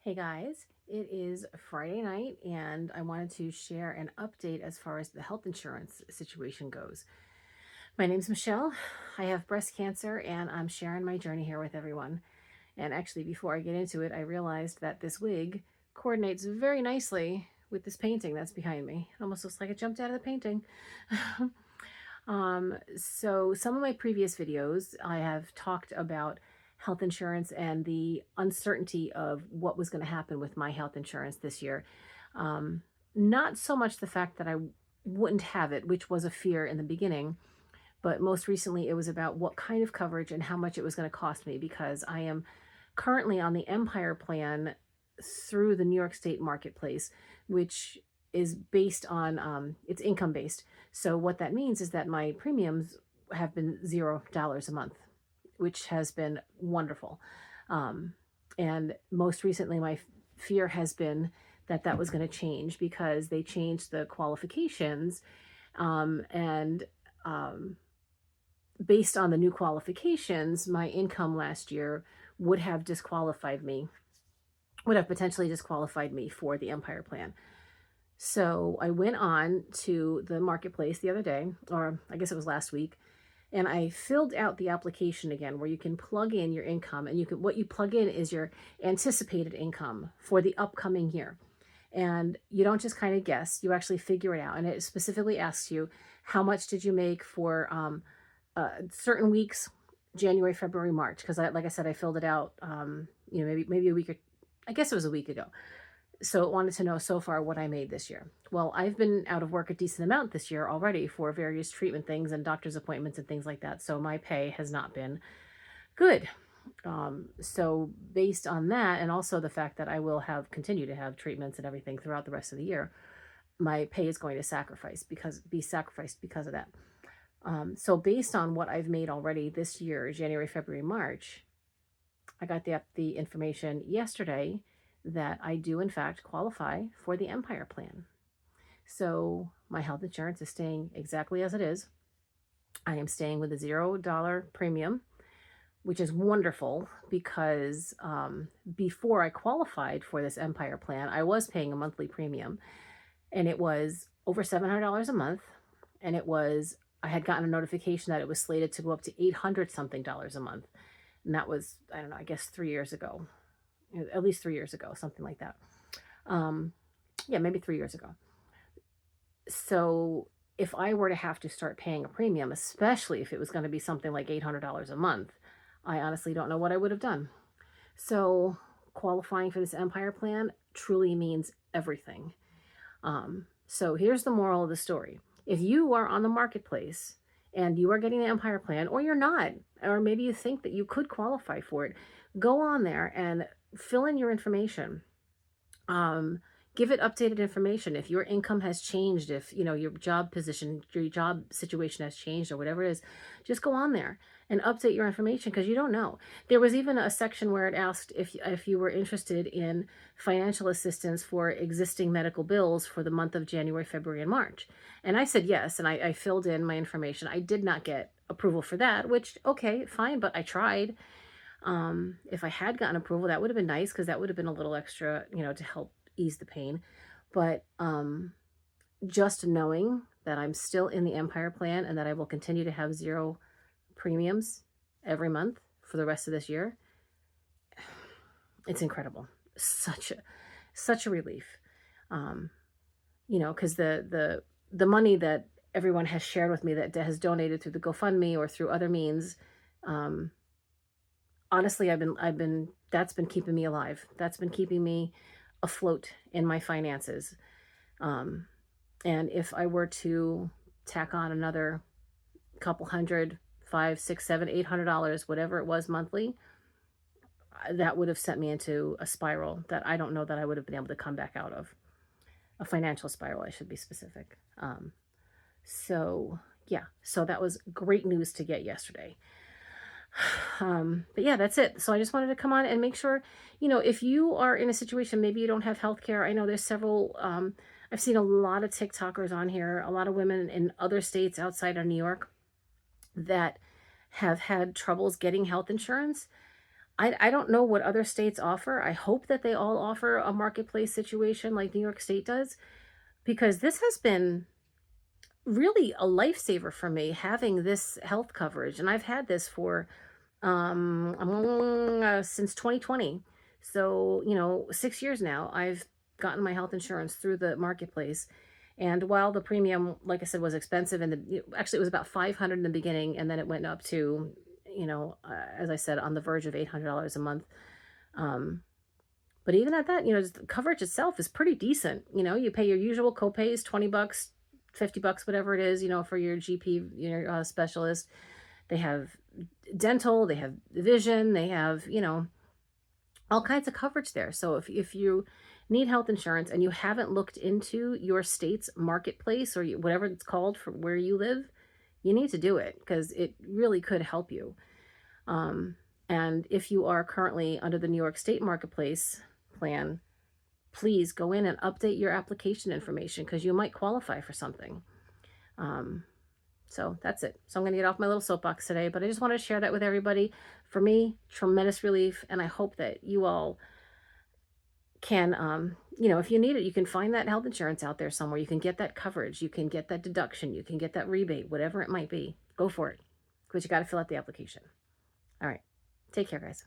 Hey guys, it is Friday night and I wanted to share an update as far as the health insurance situation goes. My name's Michelle. I have breast cancer and I'm sharing my journey here with everyone. And actually, before I get into it, I realized that this wig coordinates very nicely with this painting that's behind me. It almost looks like it jumped out of the painting. So some of my previous videos, I have talked about health insurance and the uncertainty of what was going to happen with my health insurance this year. Um, Not so much the fact that I wouldn't have it, which was a fear in the beginning, but most recently it was about what kind of coverage and how much it was going to cost me because I am currently on the Empire plan through the New York State marketplace, which is based on it's income based. So what that means is that my premiums have been $0 a month, which has been wonderful. Um, and most recently, my fear has been that that was going to change because they changed the qualifications, and um, based on the new qualifications, my income last year would have disqualified me, would have potentially disqualified me for the Empire plan. So I went on to the marketplace the other day, or I guess it was last week, and I filled out the application again where you can plug in your income and you can what you plug in is your anticipated income for the upcoming year. And you don't just kind of guess, you actually figure it out. And it specifically asks you how much did you make for certain weeks, January, February, March, because like I said, I filled it out, maybe a week or I guess it was a week ago. So it wanted to know so far what I made this year. Well, I've been out of work a decent amount this year already for various treatment things and doctor's appointments and things like that. So my pay has not been good. So based on that, and also the fact that I will have continue to have treatments and everything throughout the rest of the year, my pay is going to be sacrificed because of that. So based on what I've made already this year, January, February, March, I got the information yesterday that I do in fact qualify for the Empire plan. So my health insurance is staying exactly as it is. I am staying with a $0 premium, which is wonderful because before I qualified for this Empire plan, I was paying a monthly premium and it was over $700 a month. And I had gotten a notification that it was slated to go up to 800 something dollars a month. And that was, I don't know, I guess 3 years ago, at least 3 years ago, something like that. Um, yeah, maybe 3 years ago. So if I were to have to start paying a premium, especially if it was going to be something like $800 a month, I honestly don't know what I would have done. So qualifying for this Empire plan truly means everything. So here's the moral of the story. If you are on the marketplace and you are getting the Empire plan, or you're not, or maybe you think that you could qualify for it, go on there and fill in your information. Give it updated information. If your income has changed, if your job position, your job situation has changed or whatever it is, just go on there and update your information because you don't know. There was even a section where it asked if you were interested in financial assistance for existing medical bills for the month of January, February, and March. And I said yes, and I filled in my information. I did not get approval for that, which, okay, fine, but I tried. If I had gotten approval, that would have been nice because that would have been a little extra, to help ease the pain. But just knowing that I'm still in the Empire plan and that I will continue to have zero premiums every month for the rest of this year, it's incredible. Such a relief. Because the money that everyone has shared with me that has donated through the GoFundMe or through other means, honestly, that's been keeping me alive. That's been keeping me afloat in my finances. And if I were to tack on another couple hundred, $500, $600, $700, $800, whatever it was monthly, that would have sent me into a spiral that I don't know that I would have been able to come back out of. A financial spiral, I should be specific. So yeah, so that was great news to get yesterday. But yeah, that's it. So I just wanted to come on and make sure, if you are in a situation, maybe you don't have health care. I know there's several, I've seen a lot of TikTokers on here, a lot of women in other states outside of New York that have had troubles getting health insurance. I don't know what other states offer. I hope that they all offer a marketplace situation like New York State does, because this has been really a lifesaver for me having this health coverage. And I've had this for since 2020. So, 6 years now, I've gotten my health insurance through the marketplace. And while the premium, like I said, was expensive, and actually it was about 500 in the beginning, and then it went up to, as I said, on the verge of $800 a month. Um, but even at that, just the coverage itself is pretty decent. You pay your usual copays, $20, $50, whatever it is, for your GP, your specialist. They have dental, they have vision, they have, all kinds of coverage there. So if you need health insurance and you haven't looked into your state's marketplace or whatever it's called for where you live, you need to do it because it really could help you. And if you are currently under the New York State marketplace plan, please go in and update your application information because you might qualify for something. So that's it. So I'm going to get off my little soapbox today, but I just wanted to share that with everybody. For me, tremendous relief. And I hope that you all can, if you need it, you can find that health insurance out there somewhere. You can get that coverage. You can get that deduction. You can get that rebate, whatever it might be. Go for it. But you got to fill out the application. All right. Take care, guys.